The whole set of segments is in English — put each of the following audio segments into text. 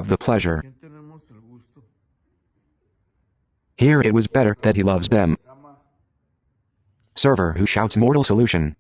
of the pleasure. Here it was better that he loves them. Server who shouts mortal solution.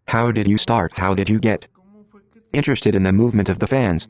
How did you start? How did you get interested in the movement of the fans?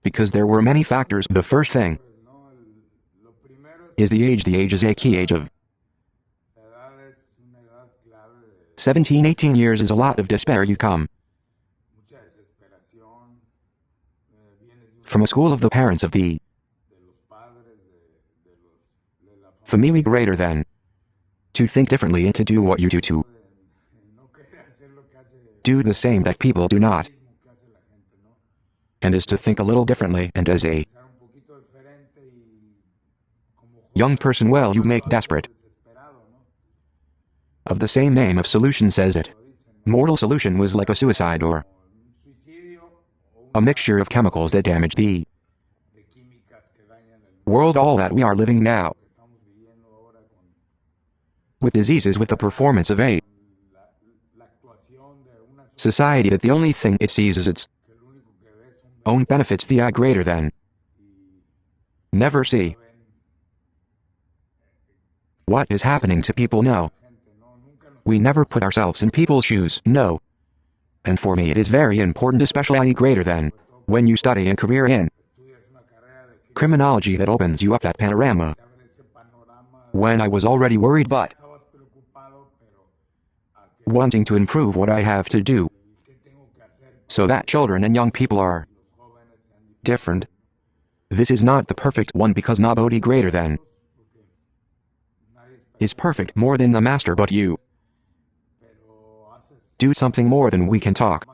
Because there were many factors. The first thing is the age. The age is a key age of 17, 18 years is a lot of despair. You come from a school of the parents of the family greater than to think differently and to do what you do, to do the same that people do not, and is to think a little differently. And as a young person, well, you make desperate. Of the same name of Solution says it. Mortal solution was like a suicide or a mixture of chemicals that damage the world, all that we are living now. With diseases, with the performance of a society that the only thing it sees is its own benefits, the I greater than. Never see what is happening to people. No. We never put ourselves in people's shoes. No. And for me it is very important, especially I greater than when you study a career in criminology that opens you up that panorama. When I was already worried but wanting to improve what I have to do so that children and young people are different. This is not the perfect one because nobody greater than is perfect more than the master, but you do something more than we can talk.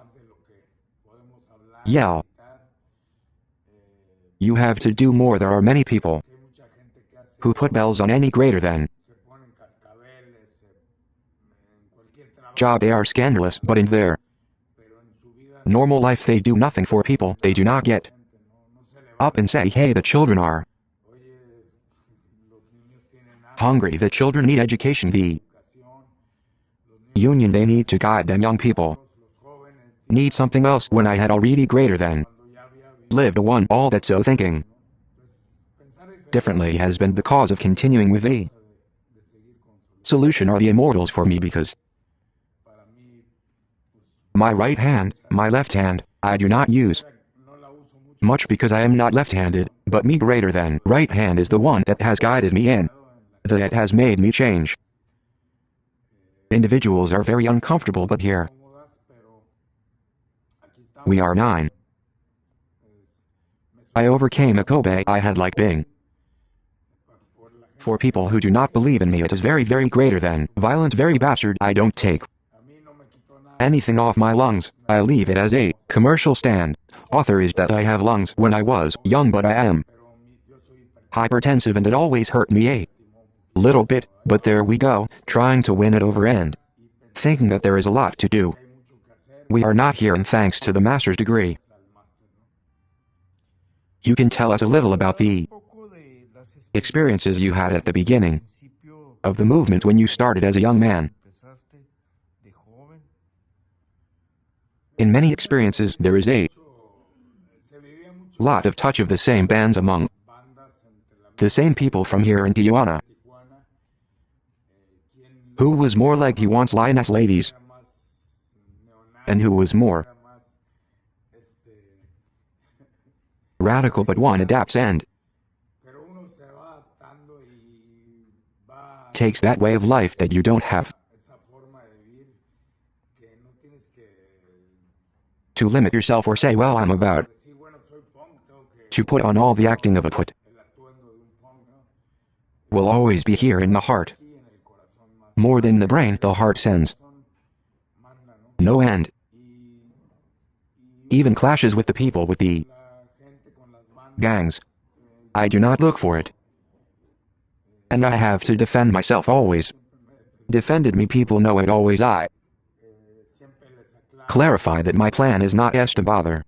Yeah. You have to do more. There are many people who put bells on any greater than job. They are scandalous, but in their normal life they do nothing for people. They do not get up and say, hey, the children are hungry, the children need education, the union, they need to guide them, young people need something else. When I had already greater than lived a one, all that, so thinking differently has been the cause of continuing with the solution or the immortals for me, because my right hand, my left hand, I do not use much because I am not left-handed, but me greater than right hand is the one that has guided me in, that has made me change. Individuals are very uncomfortable, but here we are 9. I overcame a Kobe I had like Bing. For people who do not believe in me, it is very, very greater than violent, very bastard. I don't take anything off my lungs. I leave it as a commercial stand. Author is that I have lungs when I was young, but I am hypertensive and it always hurt me a little bit, but there we go, trying to win it over and thinking that there is a lot to do. We are not here, and thanks to the master's degree. You can tell us a little about the experiences you had at the beginning of the movement when you started as a young man. In many experiences, there is a lot of touch of the same bands among the same people from here in Tijuana. Who was more like he wants lioness ladies, and who was more radical, but one adapts and takes that way of life that you don't have to limit yourself or say, well, I'm about to put on all the acting of a put. Will always be here in the heart. More than the brain, the heart sends no end. Even clashes with the people, with the gangs. I do not look for it. And I have to defend myself always. Defended me, people know it always. I clarify that my plan is not to bother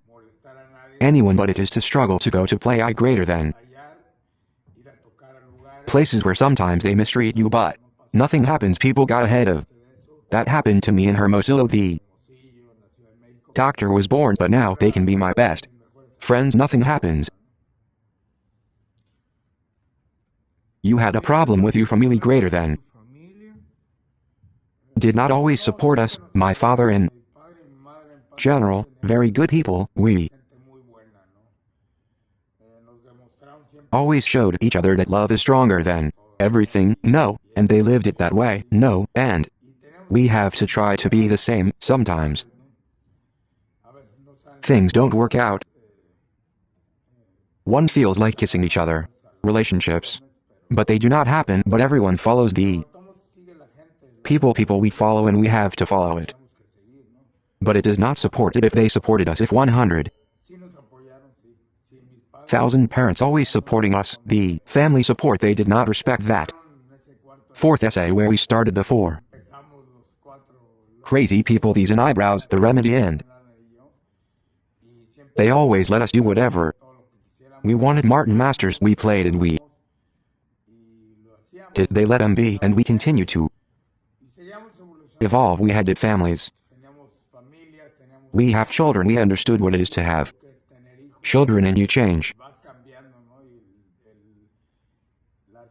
anyone, but it is to struggle to go to play I greater than places where sometimes they mistreat you, but nothing happens. People got ahead of That happened to me in Hermosillo. The doctor was born, but now they can be my best friends. Nothing happens. You had a problem with your family greater than. Did not always support us, my father in general, very good people. We always showed each other that love is stronger than everything, no, and they lived it that way, no, and we have to try to be the same. Sometimes things don't work out. One feels like kissing each other. Relationships. But they do not happen, but everyone follows the people we follow, and we have to follow it. But it does not support it if they supported us. If 100,000 parents always supporting us, the family support, they did not respect that. Fourth essay where we started the four crazy people, these and eyebrows, the remedy, and they always let us do whatever we wanted. Martin Masters, we played and we did, they let them be, and we continue to evolve. We had families. We have children. We understood what it is to have children, and you change.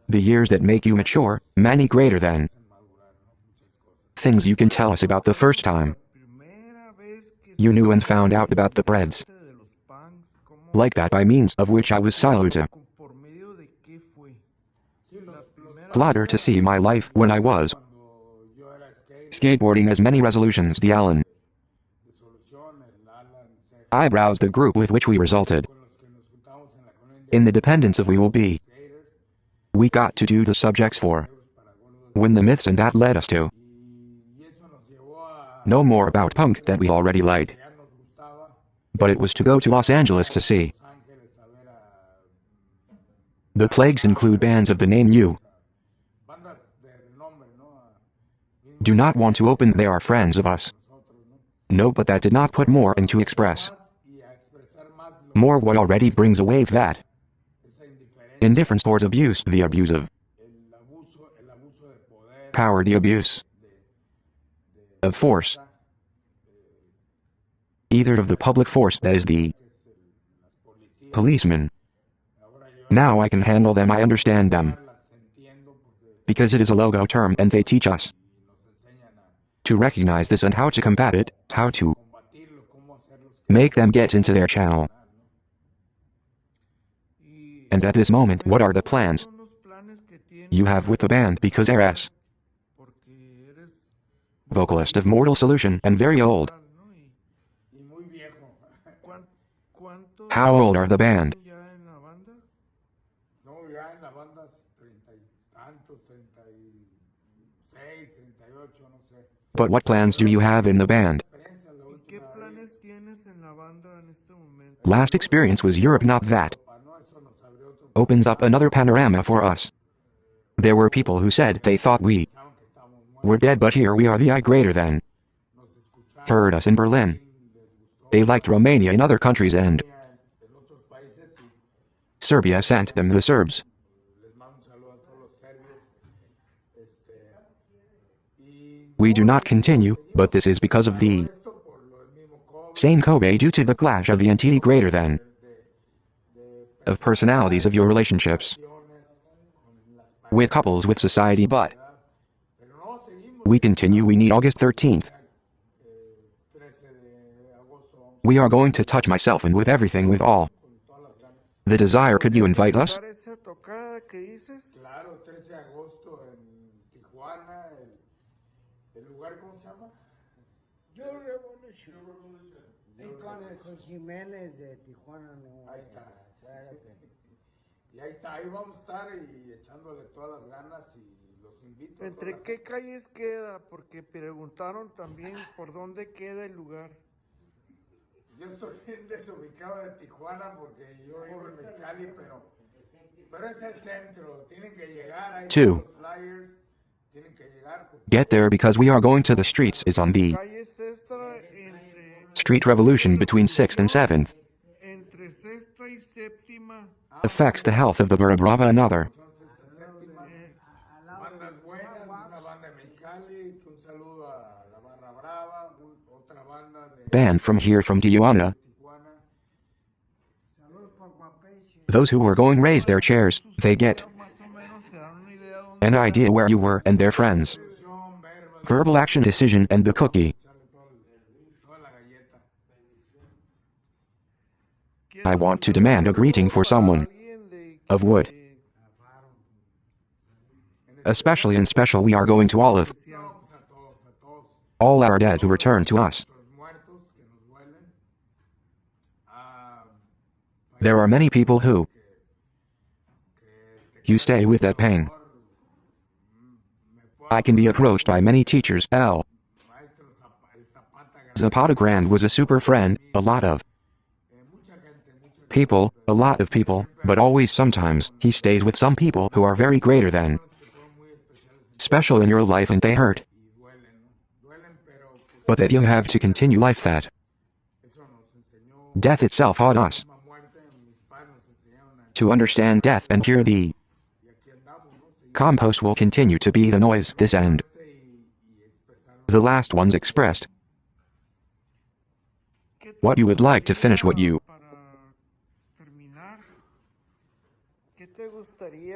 The years that make you mature, many greater than things you can tell us about the first time you knew and found out about the breads. Like that, by means of which I was siloed. Plotter to see my life when I was skateboarding. As many resolutions, the Allen eyebrows, the group with which we resulted in the dependence of we will be. We got to do the subjects for when the myths, and that led us to know more about punk that we already liked. But it was to go to Los Angeles to see. The plagues include bands of the name you do not want to open. They are friends of us. No, but that did not put more into express more what already brings a wave. That indifference towards abuse, the abuse of power, the abuse of force, either of the public force, that is the policeman. Now I can handle them, I understand them, because it is a logo term, and they teach us to recognize this and how to combat it, how to make them get into their channel. And at this moment, what are the plans you have with the band? Because eres vocalist of Mortal Solution, and very old. How old are the band? But what plans do you have in the band? Last experience was Europe, not that. Opens up another panorama for us. There were people who said they thought we were dead, but here we are. The I greater than heard us in Berlin. They liked Romania and other countries, and Serbia sent them the Serbs. We do not continue, but this is because of the same Kobe, due to the clash of the entity greater than of personalities of your relationships with couples, with society. But we continue. We need August 13th. We are going to touch myself and with everything, with all the desire. Could you invite us? Con Jiménez de Tijuana, no. Ahí está. Y ahí está, ahí vamos a estar y echándole todas las ganas y los invito. ¿Entre qué calles queda? Porque preguntaron también por dónde queda el lugar. Yo estoy bien desubicado de Tijuana porque yo vivo en Mexicali, pero es el centro. Tienen que llegar ahí. Two. Flyers. Tienen que llegar. Get there because we are going to the streets is on the Street Revolution between 6th and 7th. Affects the health of the Barra Brava. Another band from here from Tijuana. Those who were going raise their chairs, they get Más o menos se dan una idea dónde an idea where you were and their friends. Verbal action decision and the cookie. I want to demand a greeting for someone of wood. Especially in special we are going to Olive. All our dead who return to us. There are many people who you stay with that pain. I can be approached by many teachers. L. Zapata Grande was a super friend, a lot of people, but always sometimes, he stays with some people who are very greater than special in your life and they hurt. But that you have to continue life that death itself taught us to understand death and hear the compost will continue to be the noise, this end. The last ones expressed what you would like to finish what you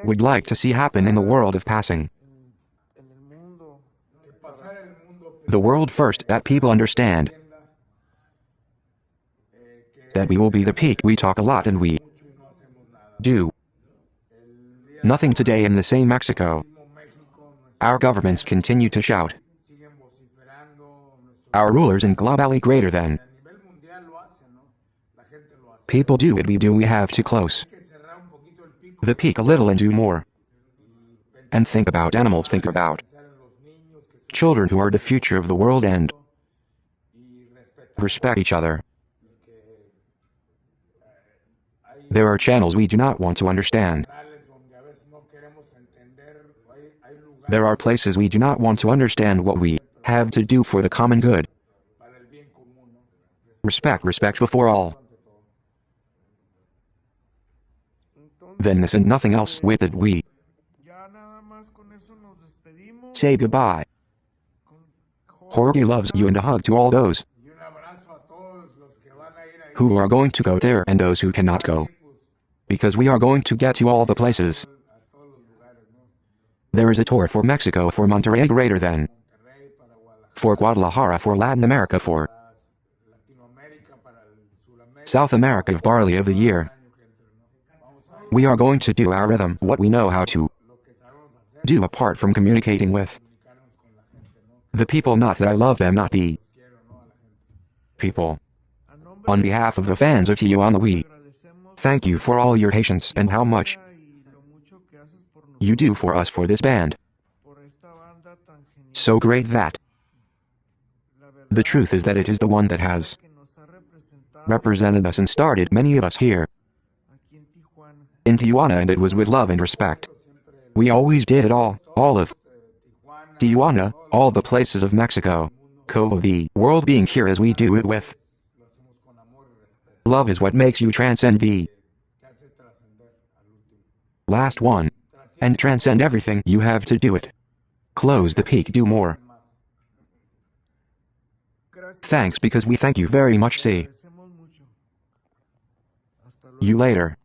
would like to see happen in the world of passing. The world first, that people understand that we will be the peak. We talk a lot and we do nothing today in the same Mexico. Our governments continue to shout. Our rulers in globally greater than people do it, we do, we have to close the peak a little and do more. And think about animals, think about children who are the future of the world and respect each other. There are channels we do not want to understand. There are places we do not want to understand what we have to do for the common good. Respect before all. Then this and nothing else. With it we say goodbye. Jorge loves you and a hug to all those who are going to go there and those who cannot go. Because we are going to get to all the places. There is a tour for Mexico, for Monterrey greater than, for Guadalajara, for Latin America, for South America of barley of the year. We are going to do our rhythm, what we know how to do apart from communicating with the people, not that I love them, not the people. On behalf of the fans of Tijuana, we thank you for all your patience and how much you do for us, for this band. So great that the truth is that it is the one that has represented us and started many of us here in Tijuana, and it was with love and respect. We always did it all of Tijuana, all the places of Mexico, the world being here as we do it with love is what makes you transcend the last one, and transcend everything. You have to do it. Close the peak, do more. Thanks, because we thank you very much. See you later.